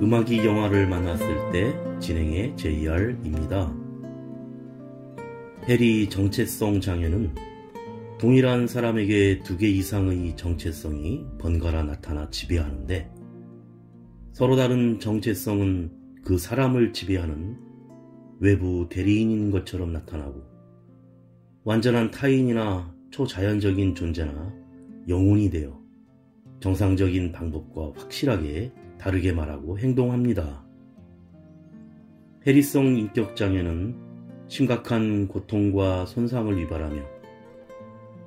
음악이 영화를 만났을 때 진행의 JR입니다. 해리 정체성 장애는 동일한 사람에게 2개 이상의 정체성이 번갈아 나타나 지배하는데, 서로 다른 정체성은 그 사람을 지배하는 외부 대리인인 것처럼 나타나고, 완전한 타인이나 초자연적인 존재나 영혼이 되어 정상적인 방법과 확실하게 다르게 말하고 행동합니다. 해리성 인격장애는 심각한 고통과 손상을 유발하며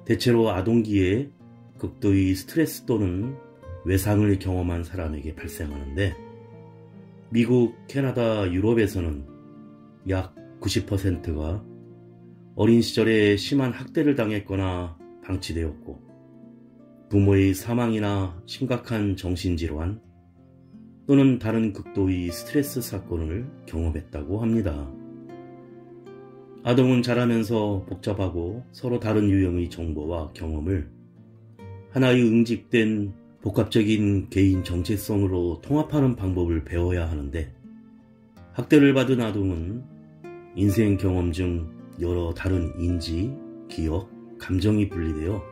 대체로 아동기에 극도의 스트레스 또는 외상을 경험한 사람에게 발생하는데, 미국, 캐나다, 유럽에서는 약 90%가 어린 시절에 심한 학대를 당했거나 방치되었고, 부모의 사망이나 심각한 정신질환 또는 다른 극도의 스트레스 사건을 경험했다고 합니다. 아동은 자라면서 복잡하고 서로 다른 유형의 정보와 경험을 하나의 응집된 복합적인 개인 정체성으로 통합하는 방법을 배워야 하는데, 학대를 받은 아동은 인생 경험 중 여러 다른 인지, 기억, 감정이 분리되어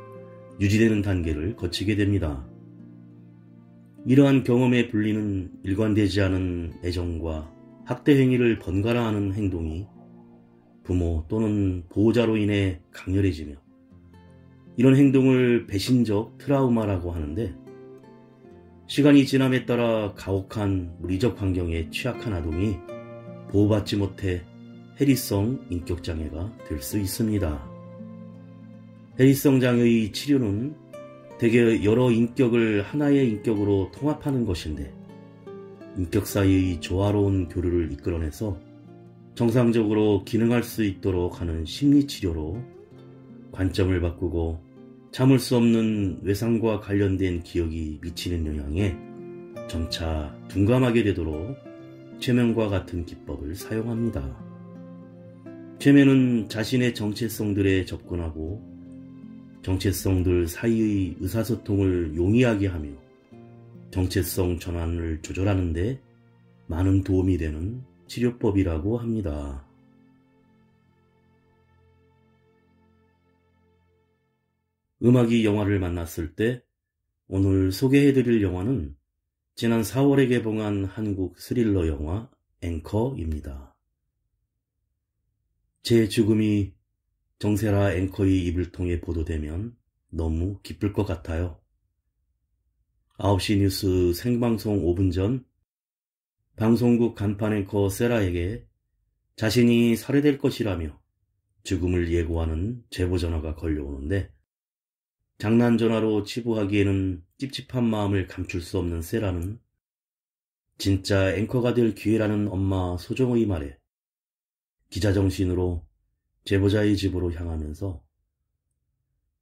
유지되는 단계를 거치게 됩니다. 이러한 경험의 분리는 일관되지 않은 애정과 학대 행위를 번갈아 하는 행동이 부모 또는 보호자로 인해 강렬해지며, 이런 행동을 배신적 트라우마라고 하는데, 시간이 지남에 따라 가혹한 물리적 환경에 취약한 아동이 보호받지 못해 해리성 인격장애가 될 수 있습니다. 해리성 장애의 치료는 대개 여러 인격을 하나의 인격으로 통합하는 것인데, 인격 사이의 조화로운 교류를 이끌어내서 정상적으로 기능할 수 있도록 하는 심리치료로 관점을 바꾸고 참을 수 없는 외상과 관련된 기억이 미치는 영향에 점차 둔감하게 되도록 최면과 같은 기법을 사용합니다. 최면은 자신의 정체성들에 접근하고 정체성들 사이의 의사소통을 용이하게 하며 정체성 전환을 조절하는 데 많은 도움이 되는 치료법이라고 합니다. 음악이 영화를 만났을 때 오늘 소개해드릴 영화는 지난 4월에 개봉한 한국 스릴러 영화 앵커입니다. 제 죽음이 정세라 앵커의 입을 통해 보도되면 너무 기쁠 것 같아요. 9시 뉴스 생방송 5분 전 방송국 간판 앵커 세라에게 자신이 살해될 것이라며 죽음을 예고하는 제보 전화가 걸려오는데, 장난 전화로 치부하기에는 찝찝한 마음을 감출 수 없는 세라는 진짜 앵커가 될 기회라는 엄마 소정의 말에 기자정신으로 제보자의 집으로 향하면서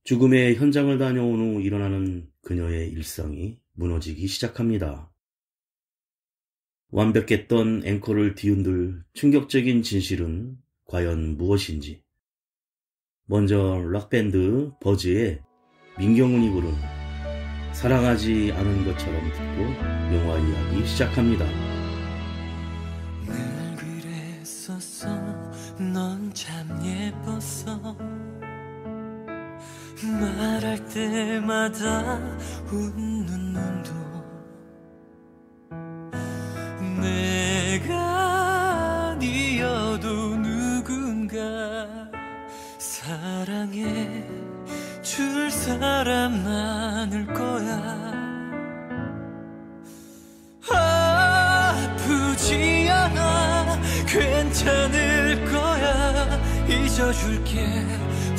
죽음의 현장을 다녀온 후 일어나는 그녀의 일상이 무너지기 시작합니다. 완벽했던 앵커를 뒤흔들 충격적인 진실은 과연 무엇인지, 먼저 락밴드 버즈의 민경훈이 부른 사랑하지 않은 것처럼 듣고 영화 이야기 시작합니다. 늘 그랬었어, 넌 참 예뻤어. 말할 때마다 웃는 눈도 내가 아니어도 누군가 사랑해 줄 사람 많을 거야. 아프지 않아, 괜찮을 거야. 잊어줄게,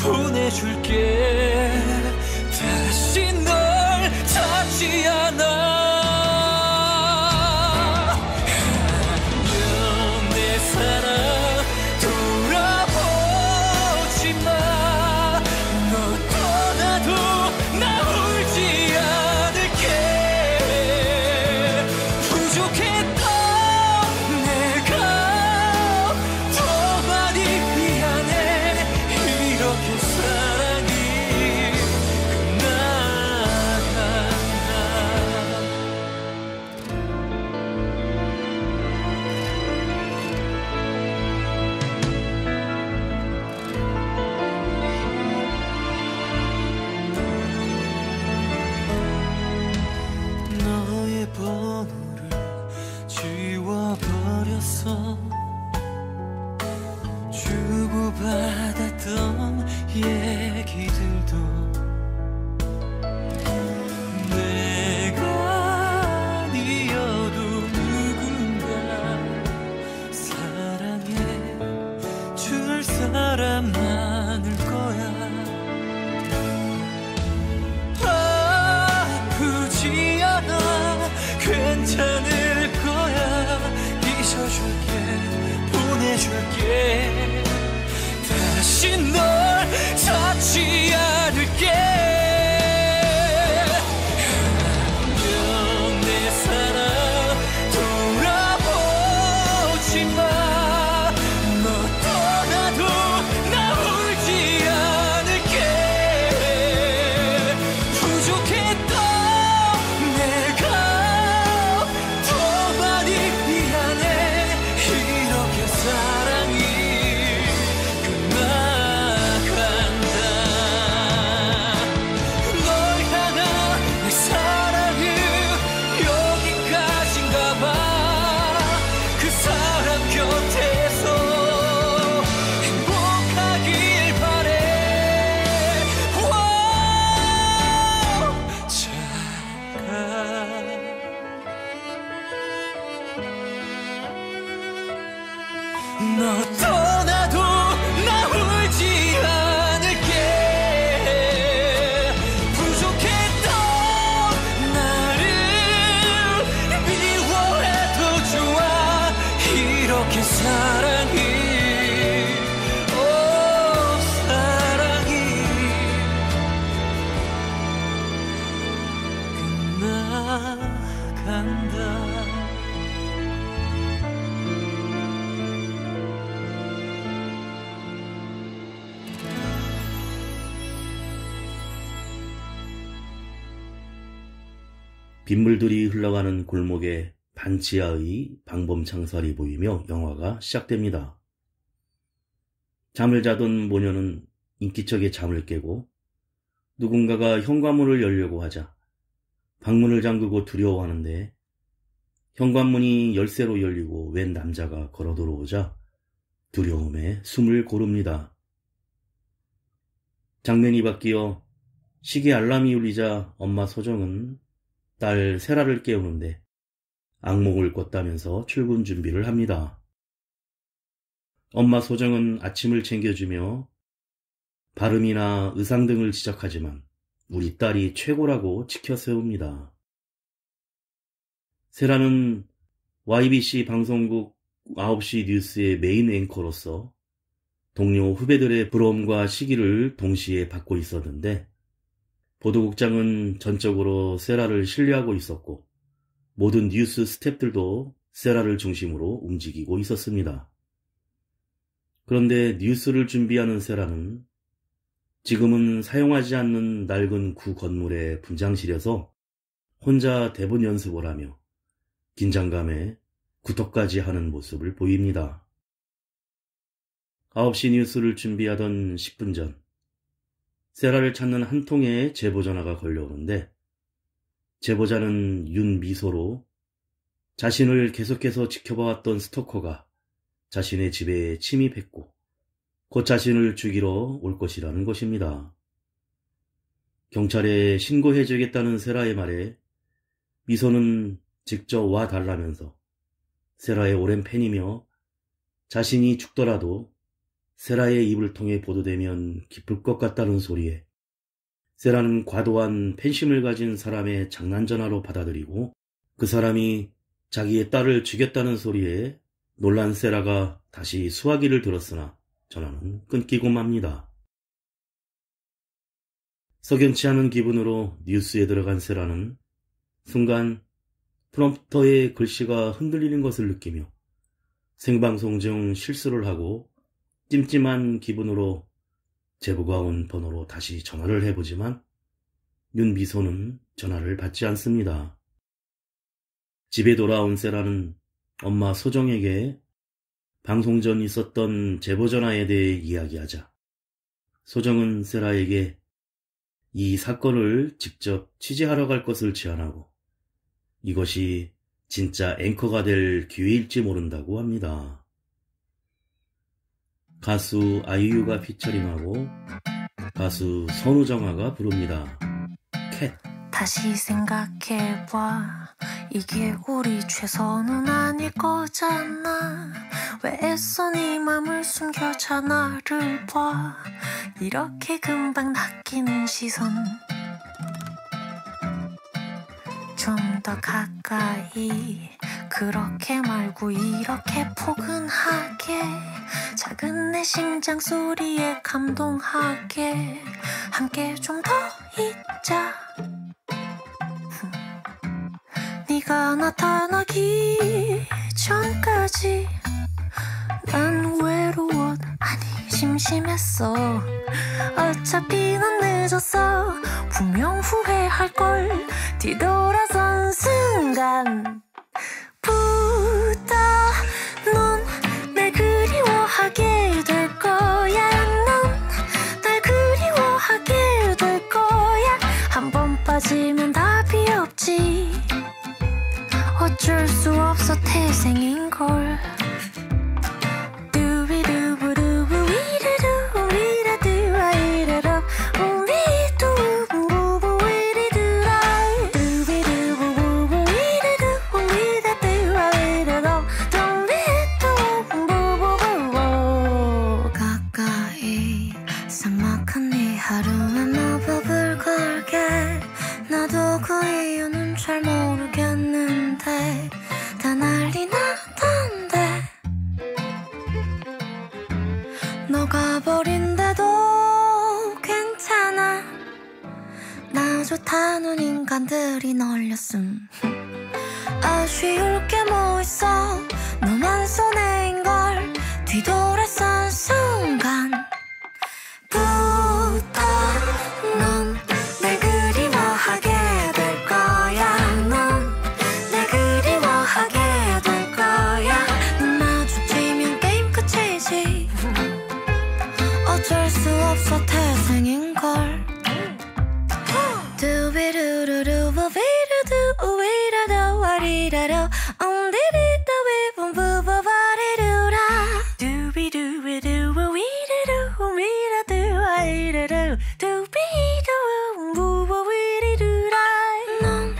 보내줄게. 다시 널 찾지 않아. 안녕 내 사랑, 돌아보지 마. 너 떠나도 나 울지 않을게. 부족했던 내가 더 많이 미안해. 이렇게 사랑이 얘기들도 내가 아니어도 누군가 사랑해 줄 사람 많을 거야. 아프지 않아 괜찮을 거야. 잊어줄게 보내줄게 다시 널 찾지 않을게. 안녕 내 사랑 돌아보지 마. 너 떠나도 나 울지 않을게. 부족했던 내가 더 많이 미안해. 이렇게 사랑이 끝나간다. 널 향한 내 사랑은 여기까지인가 봐. 그 사람 곁에서 행복하길 바래. 너 떠나도 나 울지 않을게. 부족했던 나를 미워해도 좋아. 이렇게 사랑이 사랑이 끝나간다. 빗물들이 흘러가는 골목에 반지하의 방범창살이 보이며 영화가 시작됩니다. 잠을 자던 모녀는 인기척에 잠을 깨고 누군가가 현관문을 열려고 하자 방문을 잠그고 두려워하는데 현관문이 열쇠로 열리고 웬 남자가 걸어 들어오자 두려움에 숨을 고릅니다. 장면이 바뀌어 시계 알람이 울리자 엄마 소정은 딸 세라를 깨우는데 악몽을 꿨다면서 출근 준비를 합니다. 엄마 소정은 아침을 챙겨주며 발음이나 의상 등을 지적하지만 우리 딸이 최고라고 지켜세웁니다. 세라는 YBC 방송국 9시 뉴스의 메인 앵커로서 동료 후배들의 부러움과 시기를 동시에 받고 있었는데 보도국장은 전적으로 세라를 신뢰하고 있었고 모든 뉴스 스태프들도 세라를 중심으로 움직이고 있었습니다. 그런데 뉴스를 준비하는 세라는 지금은 사용하지 않는 낡은 구 건물의 분장실에서 혼자 대본 연습을 하며 긴장감에 구토까지 하는 모습을 보입니다. 9시 뉴스를 준비하던 10분 전 세라를 찾는 한 통의 제보전화가 걸려오는데 제보자는 윤미소로 자신을 계속해서 지켜봐왔던 스토커가 자신의 집에 침입했고 곧 자신을 죽이러 올 것이라는 것입니다. 경찰에 신고해주겠다는 세라의 말에 미소는 직접 와달라면서 세라의 오랜 팬이며 자신이 죽더라도 세라의 입을 통해 보도되면 기쁠 것 같다는 소리에 세라는 과도한 팬심을 가진 사람의 장난전화로 받아들이고 그 사람이 자기의 딸을 죽였다는 소리에 놀란 세라가 다시 수화기를 들었으나 전화는 끊기고 맙니다. 석연치 않은 기분으로 뉴스에 들어간 세라는 순간 프롬프터의 글씨가 흔들리는 것을 느끼며 생방송 중 실수를 하고 찜찜한 기분으로 제보가 온 번호로 다시 전화를 해보지만 윤미소는 전화를 받지 않습니다. 집에 돌아온 세라는 엄마 소정에게 방송 전 있었던 제보전화에 대해 이야기하자 소정은 세라에게 이 사건을 직접 취재하러 갈 것을 제안하고 이것이 진짜 앵커가 될 기회일지 모른다고 합니다. 가수 아이유가 피처링하고 가수 선우정아가 부릅니다. 캣. 다시 생각해봐. 이게 우리 최선은 아닐 거잖아. 왜 애써 네 맘을 숨겨자 나를 봐. 이렇게 금방 낚이는 시선. 좀 더 가까이. 그렇게 말고 이렇게 포근하게. 작은 내 심장 소리에 감동하게. 함께 좀 더 있자. 네가 나타나기 전까지 난 외로워. 아니 심심했어. 어차피 난 늦었어. 분명 후회할걸. 뒤돌아선 순간 부터 넌 날 그리워하게 될 거야. 넌 날 그리워하게 될 거야. 한 번 빠지면 답이 없지. 어쩔 수 없어 태생인걸. 가까이 삭막한 네 하루에 마법을 걸게. 나도 그 이유는 잘 모르겠는데 다 난리 나던데. 너가 버린데도 괜찮아. 나 좋다는 인간들이 널렸음. 아쉬울 게 뭐 있어. 너만 손해인걸. 뒤돌아선 순간 부터 넌 날 그리워하게 될 거야. 넌 날 그리워하게 될 거야. 눈 마주치면 게임 끝이지. 어쩔 수 없어 태생인걸. 두비루루루 부비루두 우이라도 와리라로 엉디리도 위분부부바리루라. 두비두비두 우이라도 우이라도 와리라로 두비도 우부부위리루라. 넌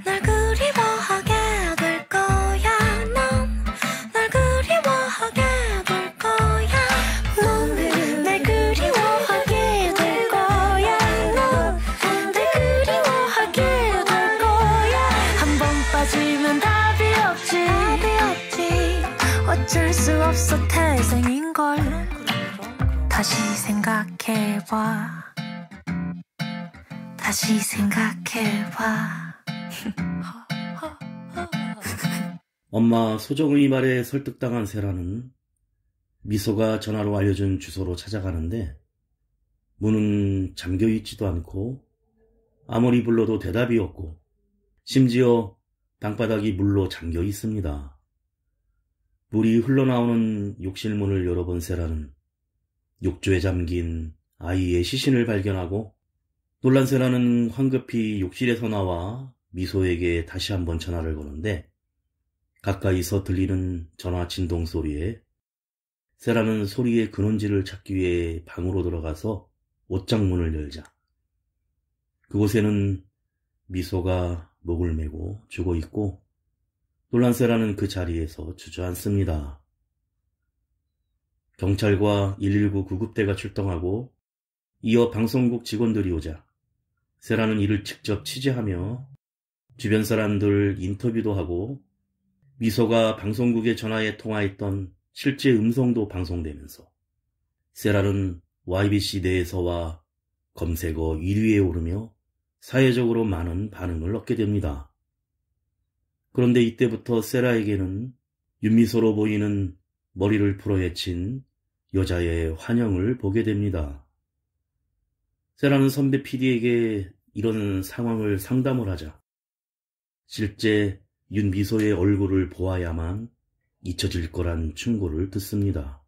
날 그리워하게 될 거야. 넌 날 그리워하게 될 거야. 넌 날 그리워하게 될 거야. 넌 날 그리워하게 될 거야. 한 번 빠지면 답이 없지. 어쩔 수 없어 태생인걸. 다시 생각해봐. 다시 생각해봐. 엄마 소정의 말에 설득당한 세라는 미소가 전화로 알려준 주소로 찾아가는데 문은 잠겨있지도 않고 아무리 불러도 대답이 없고 심지어 방바닥이 물로 잠겨 있습니다. 물이 흘러나오는 욕실문을 열어본 세라는 욕조에 잠긴 아이의 시신을 발견하고 놀란 세라는 황급히 욕실에서 나와 미소에게 다시 한번 전화를 거는데 가까이서 들리는 전화 진동 소리에 세라는 소리의 근원지를 찾기 위해 방으로 들어가서 옷장문을 열자 그곳에는 미소가 목을 메고 죽어있고 놀란 세라는 그 자리에서 주저앉습니다. 경찰과 119 구급대가 출동하고 이어 방송국 직원들이 오자 세라는 이를 직접 취재하며 주변 사람들 인터뷰도 하고 미소가 방송국에 전화해 통화했던 실제 음성도 방송되면서 세라는 YBC 내에서와 검색어 1위에 오르며 사회적으로 많은 반응을 얻게 됩니다. 그런데 이때부터 세라에게는 윤미소로 보이는 머리를 풀어헤친 여자의 환영을 보게 됩니다. 세라는 선배 PD에게 이런 상황을 상담을 하자 실제 윤미소의 얼굴을 보아야만 잊혀질 거란 충고를 듣습니다.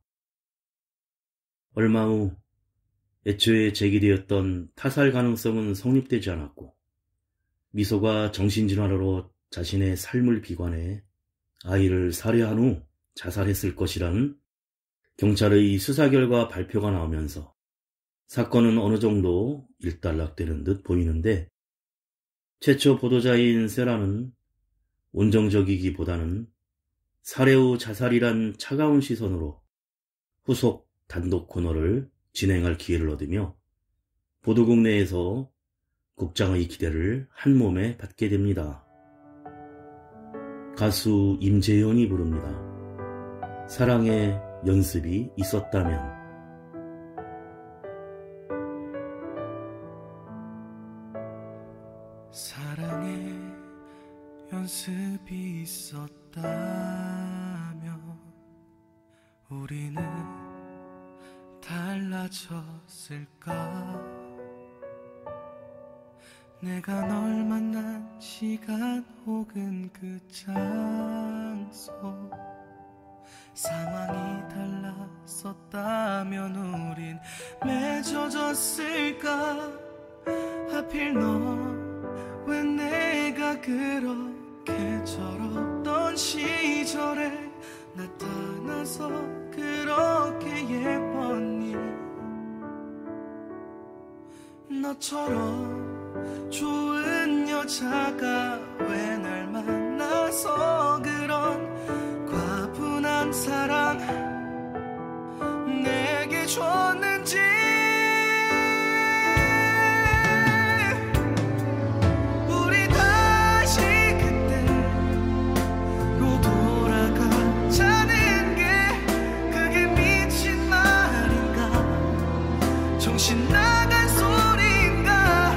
얼마 후 애초에 제기되었던 타살 가능성은 성립되지 않았고 미소가 정신질환으로 자신의 삶을 비관해 아이를 살해한 후 자살했을 것이라는 경찰의 수사 결과 발표가 나오면서 사건은 어느 정도 일단락되는 듯 보이는데 최초 보도자인 세라는 온정적이기보다는 살해 후 자살이란 차가운 시선으로 후속 단독 코너를 진행할 기회를 얻으며 보도국 내에서 국장의 기대를 한몸에 받게 됩니다. 가수 임재현이 부릅니다. 사랑의 연습이 있었다면. 사랑의 연습이 있었다면 우리는 달라졌을까? 내가 널 만난 시간 혹은 그 장소 상황이 달랐었다면 우린 맺어졌을까? 하필 너 왜 내가 그렇게 철없던 시절에 나타나서 그렇게 예뻤니? 너처럼 좋은 여자가 왜 날 만나서 그런 과분한 사랑 내게 줬는지. 우리 다시 그때로 돌아가자는 게 그게 미친 말인가? 정신 나간 소리인가?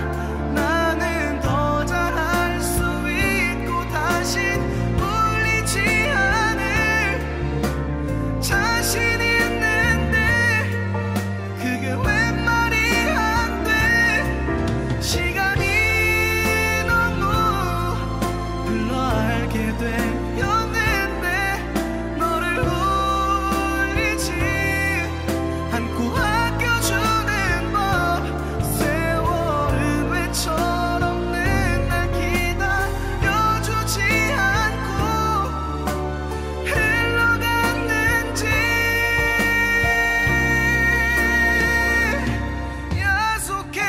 나는 더 잘할 수 있고 다신 울리지 않을 자신이 있는데 그게 왜 말이 안 돼? 시간이 너무 흘러 알게 되었는데 너를 울리지 않고 아껴주는 법. 세월은 왜 철없는 날 기다려주지 않고 흘러갔는지 야속해.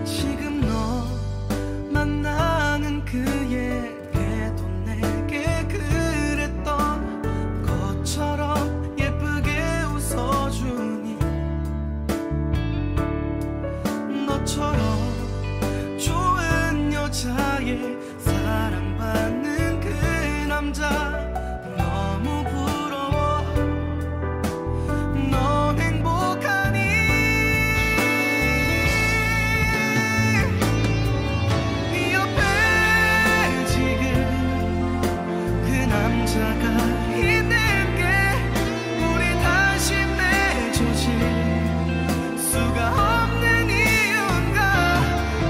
지금 너 만나는 그에게도 내게 그랬던 것처럼 예쁘게 웃어주니 너처럼 좋은 여자의 사랑받는 그 남자 너무 부러워. 넌 행복하니? 네 옆에 지금 그 남자가 있는 게 우리 다시 맺어질 수가 없는 이유인가?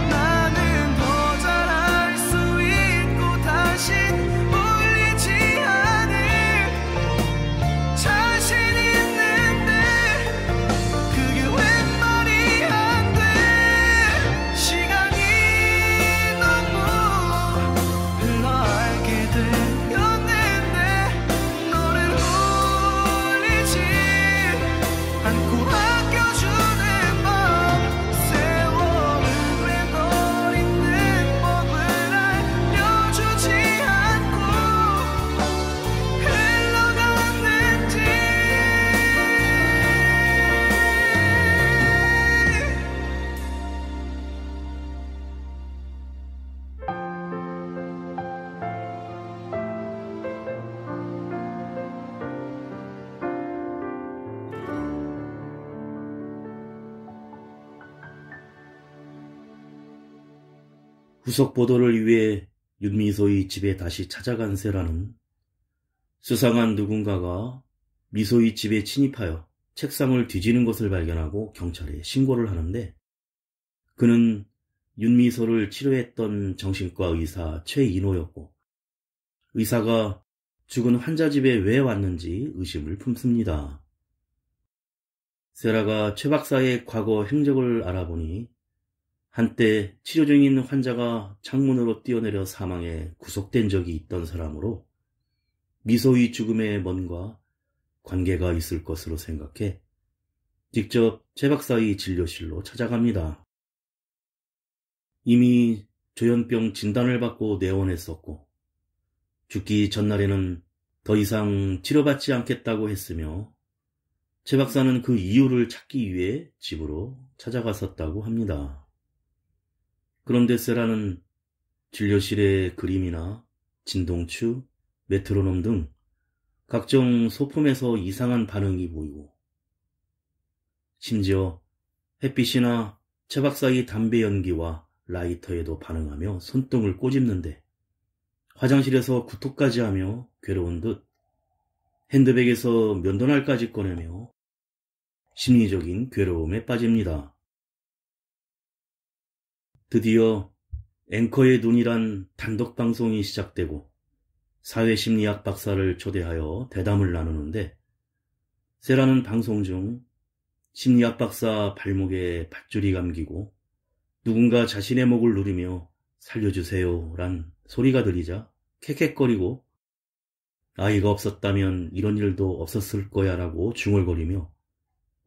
나는 더 잘할 수 있고 다신 울리지 않을 자신이 있는데 그게 왜 말이 안 돼? 시간이 너무 흘러 알게 되었는데 너를 울리지 않고 아껴주는 법. 세월은 왜 널 잊는 법을 알려주지 않고 흘러갔는지. 후속 보도를 위해 윤미소의 집에 다시 찾아간 세라는 수상한 누군가가 미소의 집에 침입하여 책상을 뒤지는 것을 발견하고 경찰에 신고를 하는데 그는 윤미소를 치료했던 정신과 의사 최인호였고 의사가 죽은 환자 집에 왜 왔는지 의심을 품습니다. 세라가 최 박사의 과거 행적을 알아보니 한때 치료 중인 환자가 창문으로 뛰어내려 사망해 구속된 적이 있던 사람으로 미소의 죽음에 뭔가 관계가 있을 것으로 생각해 직접 최 박사의 진료실로 찾아갑니다. 이미 조현병 진단을 받고 내원했었고 죽기 전날에는 더 이상 치료받지 않겠다고 했으며 최 박사는 그 이유를 찾기 위해 집으로 찾아갔었다고 합니다. 그런데 세라는 진료실의 그림이나 진동추, 메트로놈 등 각종 소품에서 이상한 반응이 보이고 심지어 햇빛이나 최 박사의 담배 연기와 라이터에도 반응하며 손등을 꼬집는데 화장실에서 구토까지 하며 괴로운 듯 핸드백에서 면도날까지 꺼내며 심리적인 괴로움에 빠집니다. 드디어 앵커의 눈이란 단독 방송이 시작되고 사회심리학 박사를 초대하여 대담을 나누는데 세라는 방송 중 심리학 박사 발목에 밧줄이 감기고 누군가 자신의 목을 누르며 살려주세요 란 소리가 들리자 캑캑거리고 아이가 없었다면 이런 일도 없었을 거야 라고 중얼거리며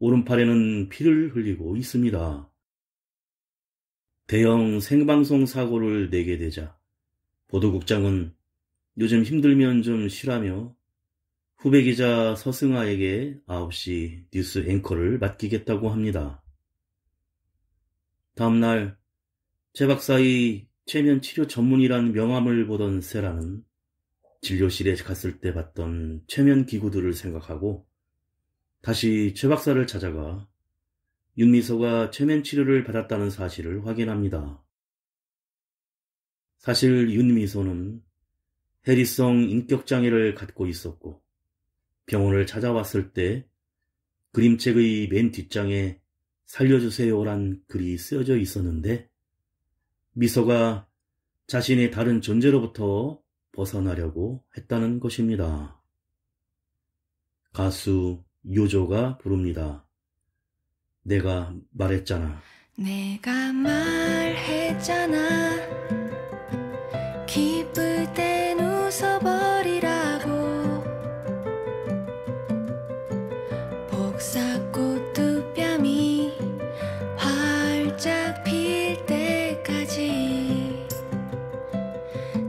오른팔에는 피를 흘리고 있습니다. 대형 생방송 사고를 내게 되자 보도국장은 요즘 힘들면 좀 쉬라며 후배 기자 서승아에게 9시 뉴스 앵커를 맡기겠다고 합니다. 다음날 최 박사의 최면 치료 전문이란 명함을 보던 세라는 진료실에 갔을 때 봤던 최면 기구들을 생각하고 다시 최 박사를 찾아가 윤미소가 최면 치료를 받았다는 사실을 확인합니다. 사실 윤미소는 해리성 인격장애를 갖고 있었고 병원을 찾아왔을 때 그림책의 맨 뒷장에 살려주세요란 글이 쓰여져 있었는데 미소가 자신의 다른 존재로부터 벗어나려고 했다는 것입니다. 가수 요조가 부릅니다. 내가 말했잖아. 내가 말했잖아. 기쁠 땐 웃어버리라고. 복사꽃 두 뺨이 활짝 필 때까지.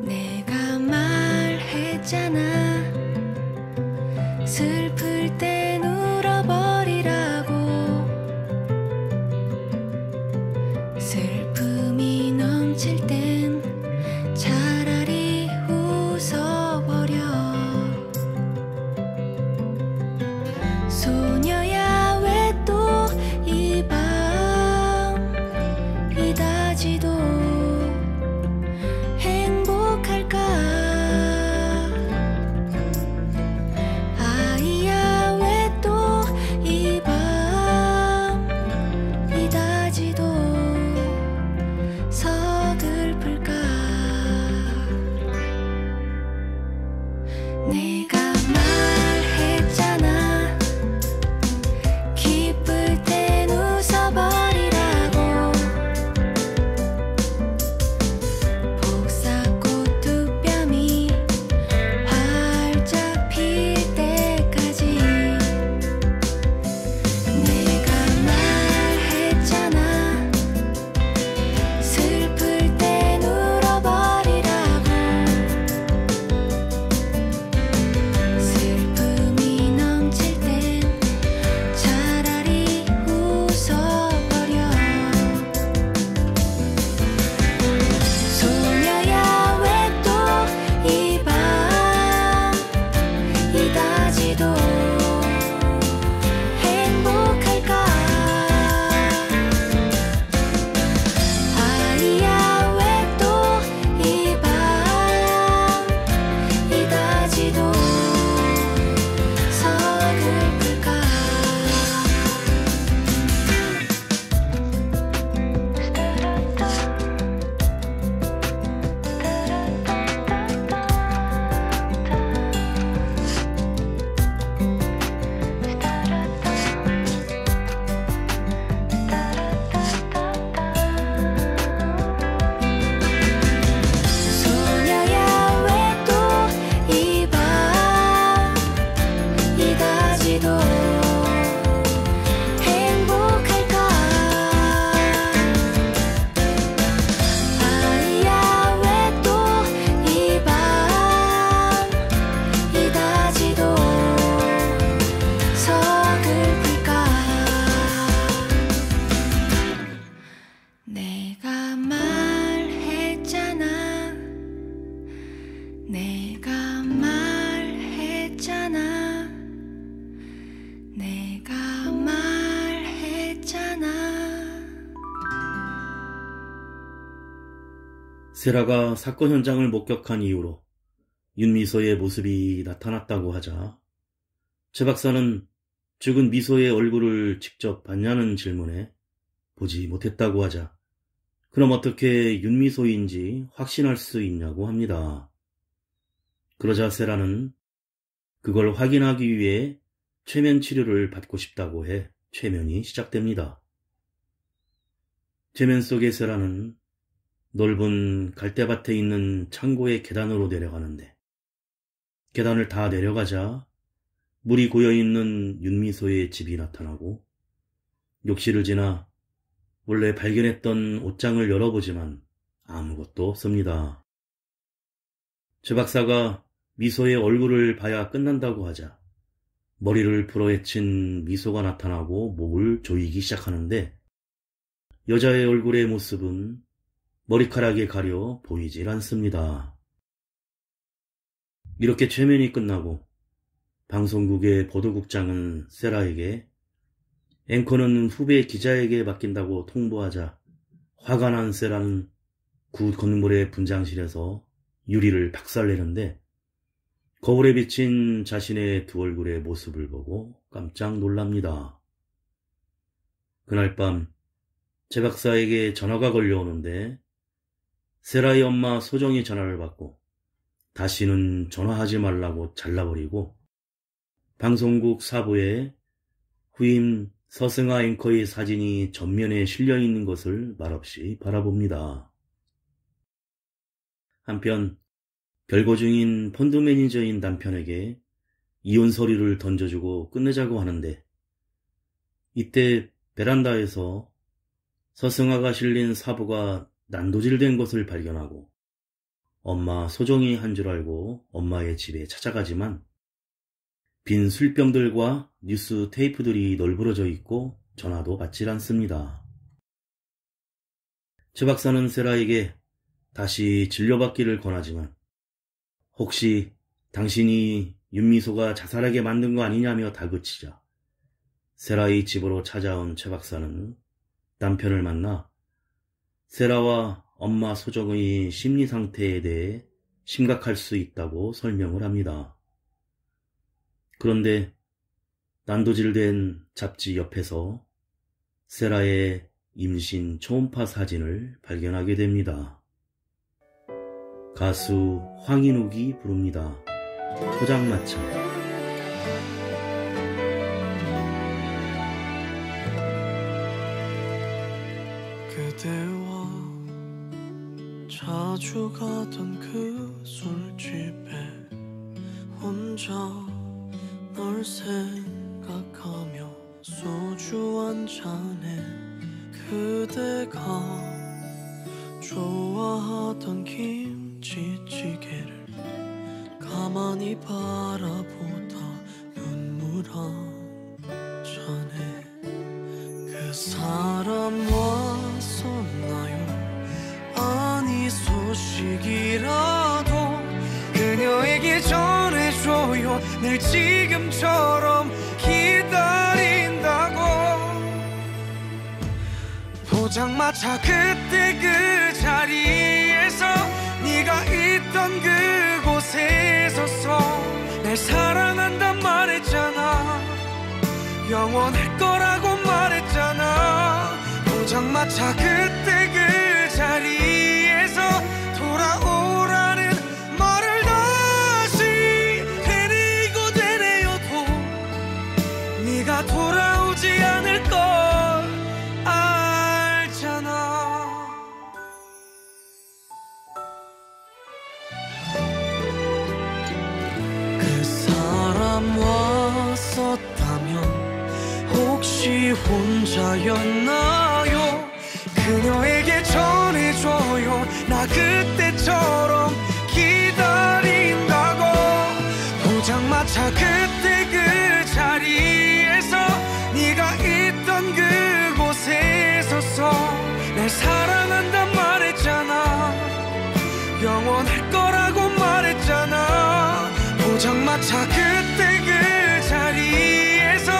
내가 말했잖아. 슬플 땐 울어버리라고. 슬픔이 넘칠 땐 차라리 세라가 사건 현장을 목격한 이후로 윤미소의 모습이 나타났다고 하자 최 박사는 죽은 미소의 얼굴을 직접 봤냐는 질문에 보지 못했다고 하자 그럼 어떻게 윤미소인지 확신할 수 있냐고 합니다. 그러자 세라는 그걸 확인하기 위해 최면 치료를 받고 싶다고 해 최면이 시작됩니다. 최면 속의 세라는 넓은 갈대밭에 있는 창고의 계단으로 내려가는데 계단을 다 내려가자 물이 고여있는 윤미소의 집이 나타나고 욕실을 지나 원래 발견했던 옷장을 열어보지만 아무것도 없습니다. 최 박사가 미소의 얼굴을 봐야 끝난다고 하자 머리를 풀어헤친 미소가 나타나고 목을 조이기 시작하는데 여자의 얼굴의 모습은 머리카락에 가려 보이질 않습니다. 이렇게 최면이 끝나고 방송국의 보도국장은 세라에게 앵커는 후배 기자에게 맡긴다고 통보하자 화가 난 세라는 구 건물의 분장실에서 유리를 박살내는데 거울에 비친 자신의 두 얼굴의 모습을 보고 깜짝 놀랍니다. 그날 밤 최 박사에게 전화가 걸려오는데 세라의 엄마 소정이 전화를 받고 다시는 전화하지 말라고 잘라버리고 방송국 사부에 후임 서승아 앵커의 사진이 전면에 실려있는 것을 말없이 바라봅니다. 한편 별거 중인 펀드 매니저인 남편에게 이혼 서류를 던져주고 끝내자고 하는데 이때 베란다에서 서승아가 실린 사부가 난도질된 것을 발견하고 엄마 소정이 한 줄 알고 엄마의 집에 찾아가지만 빈 술병들과 뉴스 테이프들이 널브러져 있고 전화도 받질 않습니다. 최 박사는 세라에게 다시 진료받기를 권하지만 혹시 당신이 윤미소가 자살하게 만든 거 아니냐며 다그치자 세라의 집으로 찾아온 최 박사는 남편을 만나 세라와 엄마 소정의 심리 상태에 대해 심각할 수 있다고 설명을 합니다. 그런데 난도질된 잡지 옆에서 세라의 임신 초음파 사진을 발견하게 됩니다. 가수 황인욱이 부릅니다. 포장마차. 그대와 자주 가던 그 술집에 혼자 널 생각하며 소주 한 잔에 그대가 좋아하던 김치찌개를 가만히 바라보다 눈물 한 잔에 그 사람 왔었나요? 아니 소식이라도 그녀에게 전해줘요. 늘 지금처럼 기다린다고. 포장마차 그때 그 자리에서 네가 있던 그곳에 서서 날 사랑한단 말했잖아. 영원할 거라고 말했잖아. 포장마차 그때 그 자리에서 돌아오라는 말을 다시 되뇌이고 되뇌어도 네가 돌아오지 않을 걸 알잖아. 그 사람 왔었다면 혹시 혼자였나요? 그녀에게 전해줘요. 나 그때처럼 기다린다고. 포장마차 그때 그 자리에서 네가 있던 그곳에 서서 날 사랑한단 말했잖아. 영원할 거라고 말했잖아. 포장마차 그때 그 자리에서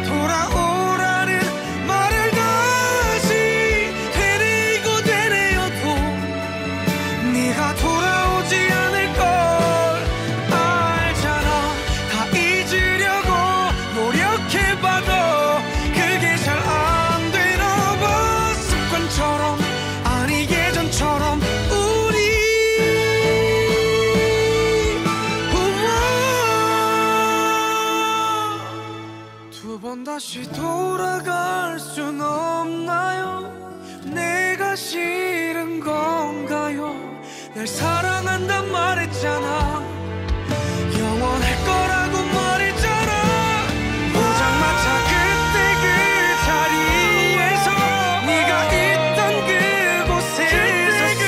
돌아오라는 말을 다시 되뇌이고 되뇌어도 날 사랑한단 말했잖아. 영원할 거라고 말했잖아. 포장마차 그때 그 자리에서 네가 있던 그곳에 있었어.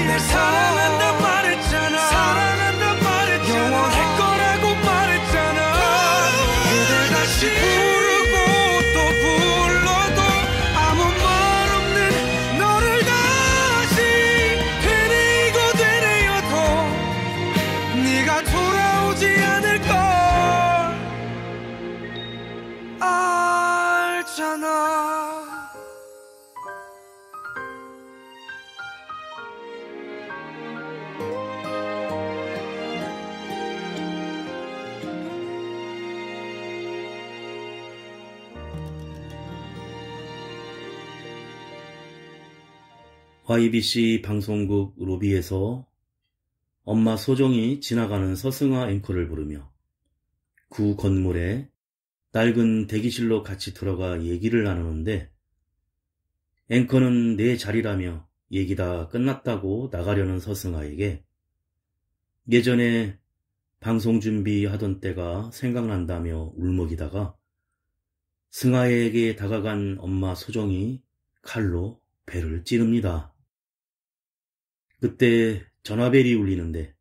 날 사랑한단 말했잖아. 영원할 거라고 말했잖아. 그댈 다시 부르고 또 불러도 아무 말 없는 너를 다시 되뇌이고 되뇌어도 네가 돌아오지 않을 걸 알잖아. YBC 방송국 로비에서 엄마 소정이 지나가는 서승아 앵커를 부르며 구 건물에 낡은 대기실로 같이 들어가 얘기를 나누는데 앵커는 내 자리라며 얘기 다 끝났다고 나가려는 서승아에게 예전에 방송 준비하던 때가 생각난다며 울먹이다가 승아에게 다가간 엄마 소정이 칼로 배를 찌릅니다. 그때 전화벨이 울리는데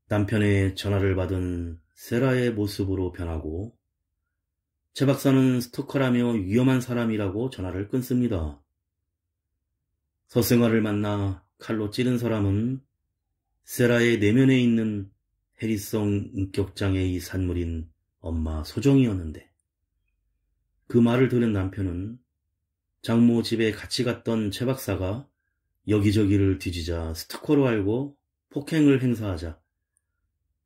남편의 전화를 받은 세라의 모습으로 변하고 최 박사는 스토커라며 위험한 사람이라고 전화를 끊습니다. 서승아를 만나 칼로 찌른 사람은 세라의 내면에 있는 해리성 인격장애의 산물인 엄마 소정이었는데 그 말을 들은 남편은 장모 집에 같이 갔던 최 박사가 여기저기를 뒤지자 스토커로 알고 폭행을 행사하자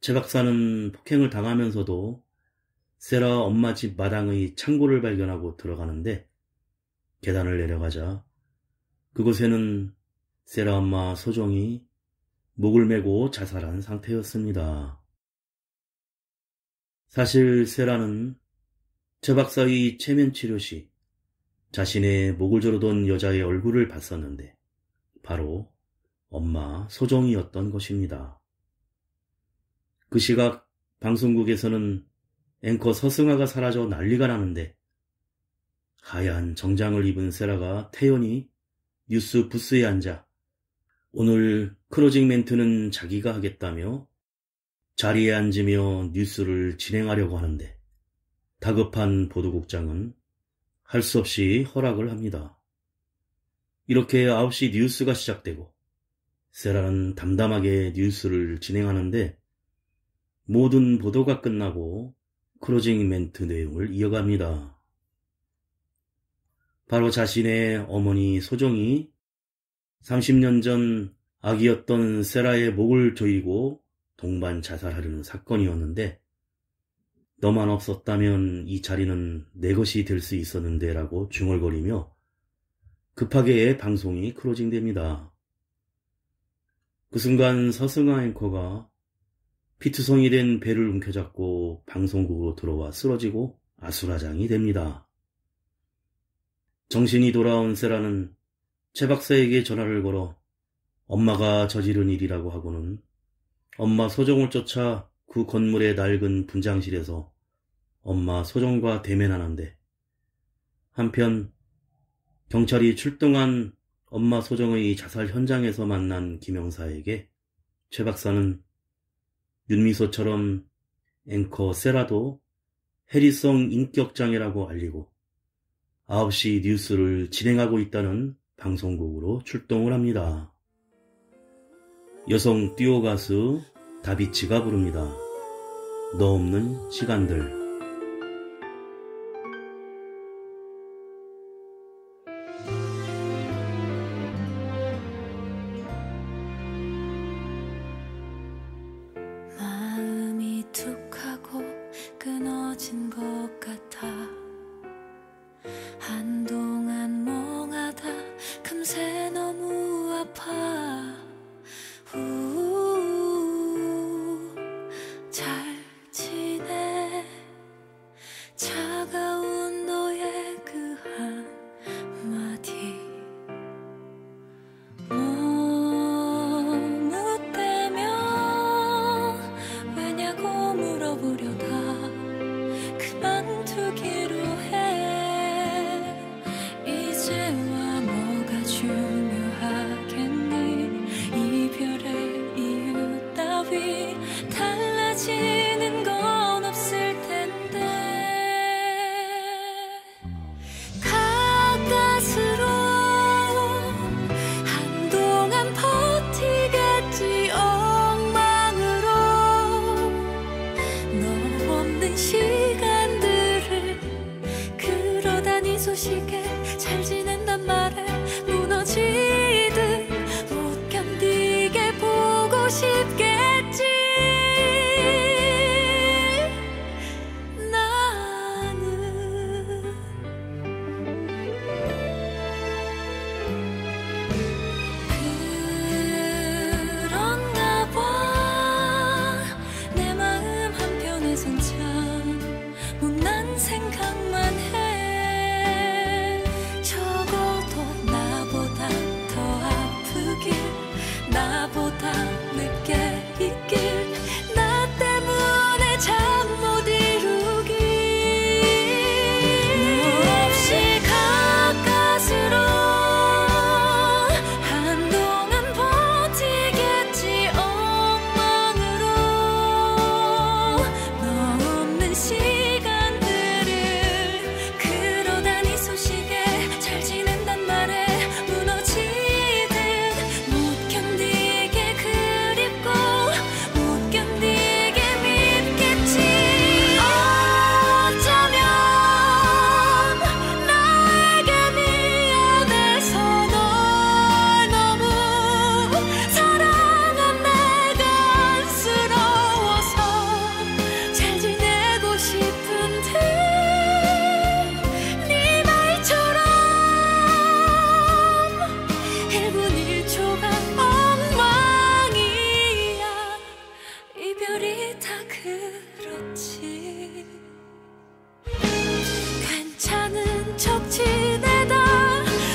최 박사는 폭행을 당하면서도 세라 엄마 집 마당의 창고를 발견하고 들어가는데 계단을 내려가자 그곳에는 세라 엄마 소정이 목을 메고 자살한 상태였습니다. 사실 세라는 최 박사의 체면 치료 시 자신의 목을 조르던 여자의 얼굴을 봤었는데 바로 엄마 소정이었던 것입니다. 그 시각 방송국에서는 앵커 서승아가 사라져 난리가 나는데 하얀 정장을 입은 세라가 태연히 뉴스 부스에 앉아 오늘 클로징 멘트는 자기가 하겠다며 자리에 앉으며 뉴스를 진행하려고 하는데 다급한 보도국장은 할 수 없이 허락을 합니다. 이렇게 9시 뉴스가 시작되고 세라는 담담하게 뉴스를 진행하는데 모든 보도가 끝나고 클로징 멘트 내용을 이어갑니다. 바로 자신의 어머니 소정이 30년 전 아기였던 세라의 목을 조이고 동반 자살하려는 사건이었는데 너만 없었다면 이 자리는 내 것이 될 수 있었는데 라고 중얼거리며 급하게 방송이 클로징됩니다. 그 순간 서승아 앵커가 피투성이 된 배를 움켜잡고 방송국으로 들어와 쓰러지고 아수라장이 됩니다. 정신이 돌아온 세라는 최 박사에게 전화를 걸어 엄마가 저지른 일이라고 하고는 엄마 소정을 쫓아 그 건물의 낡은 분장실에서 엄마 소정과 대면하는데 한편 경찰이 출동한 엄마 소정의 자살 현장에서 만난 김영사에게 최 박사는 윤미소처럼 앵커 세라도 해리성 인격장애라고 알리고 9시 뉴스를 진행하고 있다는 방송국으로 출동을 합니다. 여성 듀오 가수 다비치가 부릅니다. 너 없는 시간들. 마음이 툭 하고 끊어진 것 같아 한동안 멍하다 금세 너무 아파 잘 지내 소식에 잘 지낸단 말에 무너지듯 못 견디게 보고 싶겠지. 나는 그런가 봐. 내 마음 한편에선 참 못난 생각만 해. 적어도 나보다 더 아프길, 나보다 늦게 있길, 나 때문에 잠 못 이루길. 너 없이 가까스로 한동안 버티겠지. 엉망으로 너 없는 시간들을. 그러다 네 소식에 잘 지낸단 말에 무너지듯 못 견디게 그립고 못 견디게 밉겠지. 어쩌면 나에게 미안해서 널 너무 사랑한 내가 안쓰러워서 잘 지내고 싶은데 네 말처럼 1분 1초가 엉망이야. 이별이 다 그렇지. 괜찮은 척 지내다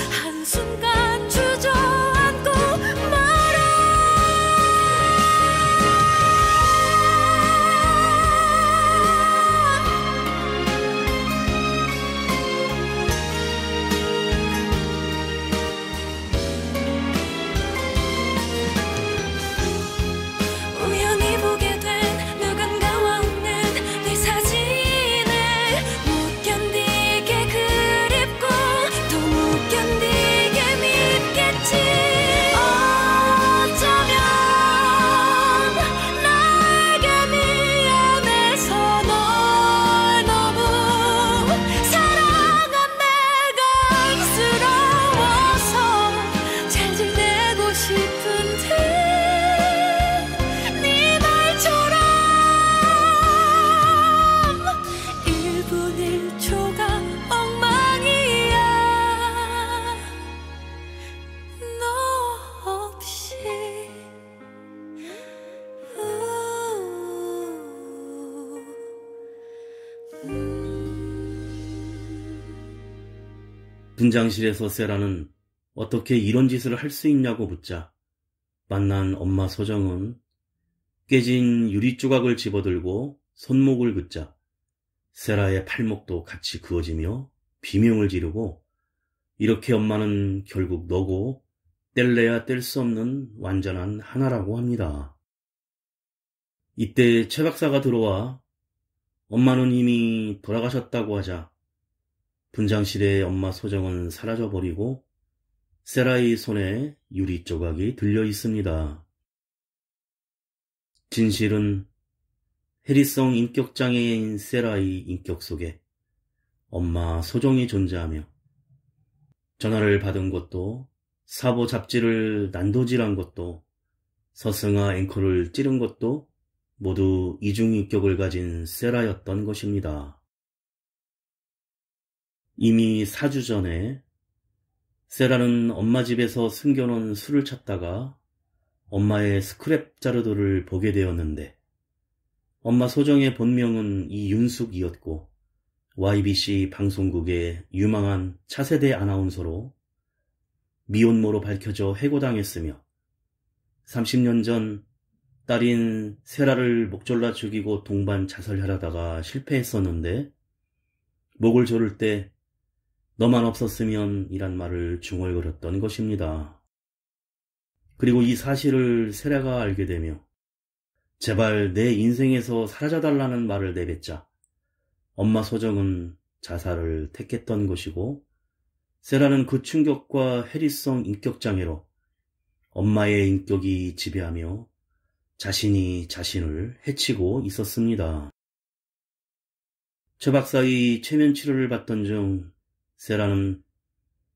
한순간 주저앉고 말아. 우연히 보게 된 누군가와 웃는 네 사진을 못 견디게 그립고 또 못 견디게 밉겠지. 어쩌면 나에게 미안해서 널 너무 사랑한 내가 안쓰러워서 잘 지내고 싶은데 네 말처럼 1분 1초가 엉망이야. 너 없이. 분장실에서 세라는 어떻게 이런 짓을 할 수 있냐고 묻자 만난 엄마 소정은 깨진 유리 조각을 집어들고 손목을 긋자 세라의 팔목도 같이 그어지며 비명을 지르고, 이렇게 엄마는 결국 너고 뗄래야 뗄 수 없는 완전한 하나라고 합니다. 이때 최 박사가 들어와 엄마는 이미 돌아가셨다고 하자 분장실에 엄마 소정은 사라져버리고 세라의 손에 유리 조각이 들려 있습니다. 진실은 해리성 인격장애인 세라의 인격 속에 엄마 소정이 존재하며 전화를 받은 것도, 사보 잡지를 난도질한 것도, 서승아 앵커를 찌른 것도 모두 이중인격을 가진 세라였던 것입니다. 이미 4주 전에 세라는 엄마 집에서 숨겨놓은 술을 찾다가 엄마의 스크랩 자료들을 보게 되었는데, 엄마 소정의 본명은 이윤숙이었고 YBC 방송국의 유망한 차세대 아나운서로 미혼모로 밝혀져 해고당했으며 30년 전 딸인 세라를 목 졸라 죽이고 동반 자살하려다가 실패했었는데 목을 조를 때 너만 없었으면 이란 말을 중얼거렸던 것입니다. 그리고 이 사실을 세라가 알게 되며 제발 내 인생에서 사라져달라는 말을 내뱉자 엄마 소정은 자살을 택했던 것이고, 세라는 그 충격과 해리성 인격장애로 엄마의 인격이 지배하며 자신이 자신을 해치고 있었습니다. 최 박사의 최면 치료를 받던 중 세라는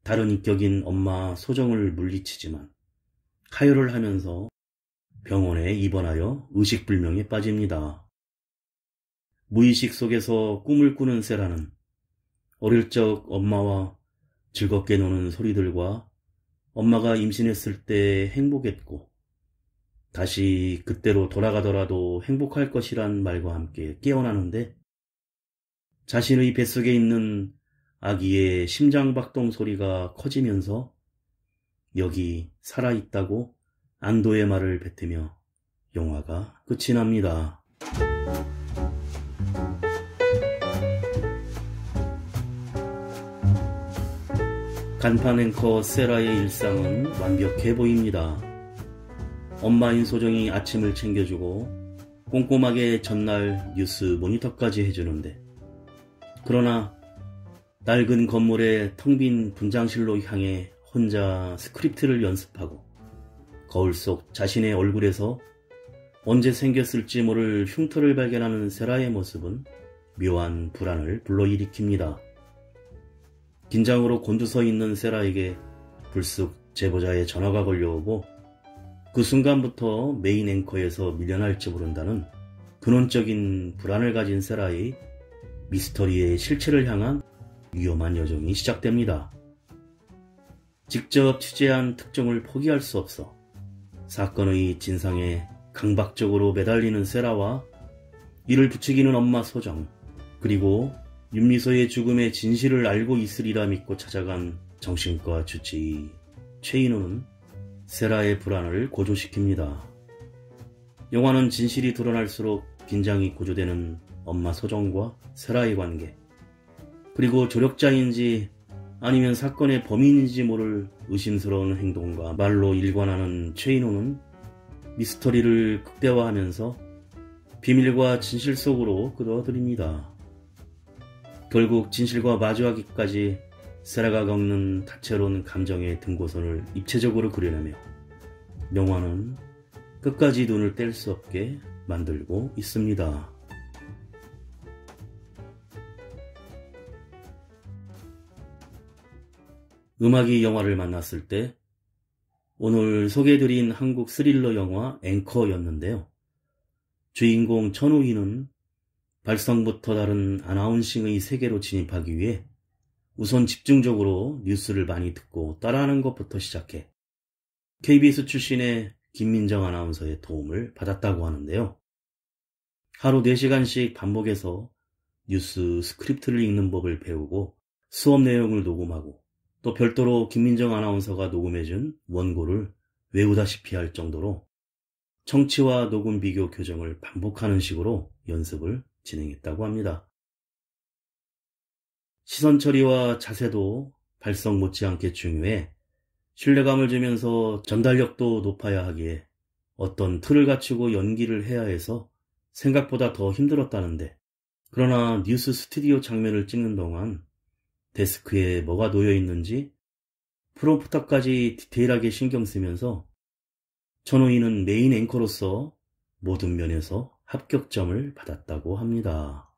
다른 인격인 엄마 소정을 물리치지만 가혈을 하면서 병원에 입원하여 의식불명에 빠집니다. 무의식 속에서 꿈을 꾸는 세라는 어릴 적 엄마와 즐겁게 노는 소리들과 엄마가 임신했을 때 행복했고 다시 그때로 돌아가더라도 행복할 것이란 말과 함께 깨어나는데 자신의 뱃속에 있는 아기의 심장박동 소리가 커지면서 여기 살아있다고 안도의 말을 뱉으며 영화가 끝이 납니다. 간판 앵커 세라의 일상은 완벽해 보입니다. 엄마인 소정이 아침을 챙겨주고 꼼꼼하게 전날 뉴스 모니터까지 해주는데 그러나 낡은 건물의 텅 빈 분장실로 향해 혼자 스크립트를 연습하고 거울 속 자신의 얼굴에서 언제 생겼을지 모를 흉터를 발견하는 세라의 모습은 묘한 불안을 불러일으킵니다. 긴장으로 곤두서 있는 세라에게 불쑥 제보자의 전화가 걸려오고 그 순간부터 메인 앵커에서 밀려날지 모른다는 근원적인 불안을 가진 세라의 미스터리의 실체를 향한 위험한 여정이 시작됩니다. 직접 취재한 특종을 포기할 수 없어 사건의 진상에 강박적으로 매달리는 세라와 이를 부추기는 엄마 소정, 그리고 윤미소의 죽음의 진실을 알고 있으리라 믿고 찾아간 정신과 주치의 최인호는 세라의 불안을 고조시킵니다. 영화는 진실이 드러날수록 긴장이 고조되는 엄마 소정과 세라의 관계, 그리고 조력자인지 아니면 사건의 범인인지 모를 의심스러운 행동과 말로 일관하는 최인호는 미스터리를 극대화하면서 비밀과 진실 속으로 끌어들입니다. 결국 진실과 마주하기까지 세라가 겪는 다채로운 감정의 등고선을 입체적으로 그려내며 영화는 끝까지 눈을 뗄 수 없게 만들고 있습니다. 음악이 영화를 만났을 때 오늘 소개해드린 한국 스릴러 영화 앵커였는데요. 주인공 천우희는 발성부터 다른 아나운싱의 세계로 진입하기 위해 우선 집중적으로 뉴스를 많이 듣고 따라하는 것부터 시작해 KBS 출신의 김민정 아나운서의 도움을 받았다고 하는데요. 하루 4시간씩 반복해서 뉴스 스크립트를 읽는 법을 배우고 수업 내용을 녹음하고 또 별도로 김민정 아나운서가 녹음해준 원고를 외우다시피 할 정도로 청취와 녹음 비교 교정을 반복하는 식으로 연습을 진행했다고 합니다. 시선 처리와 자세도 발성 못지않게 중요해 신뢰감을 주면서 전달력도 높아야 하기에 어떤 틀을 갖추고 연기를 해야 해서 생각보다 더 힘들었다는데, 그러나 뉴스 스튜디오 장면을 찍는 동안 데스크에 뭐가 놓여 있는지 프롬프터까지 디테일하게 신경 쓰면서 천호희는 메인 앵커로서 모든 면에서 합격점을 받았다고 합니다.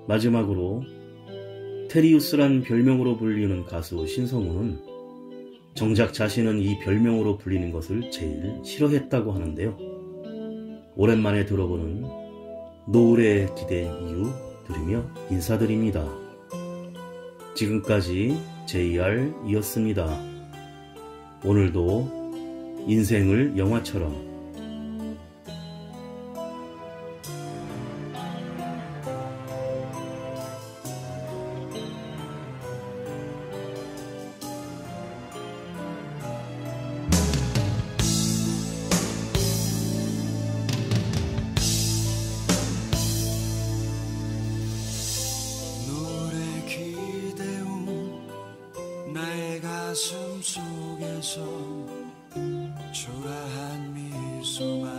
마지막으로 테리우스란 별명으로 불리는 가수 신성우는 정작 자신은 이 별명으로 불리는 것을 제일 싫어했다고 하는데요. 오랜만에 들어보는 노을의 기대 이유 들으며 인사드립니다. 지금까지 JR이었습니다. 오늘도 인생을 영화처럼 가슴 속에서 초라한 미소만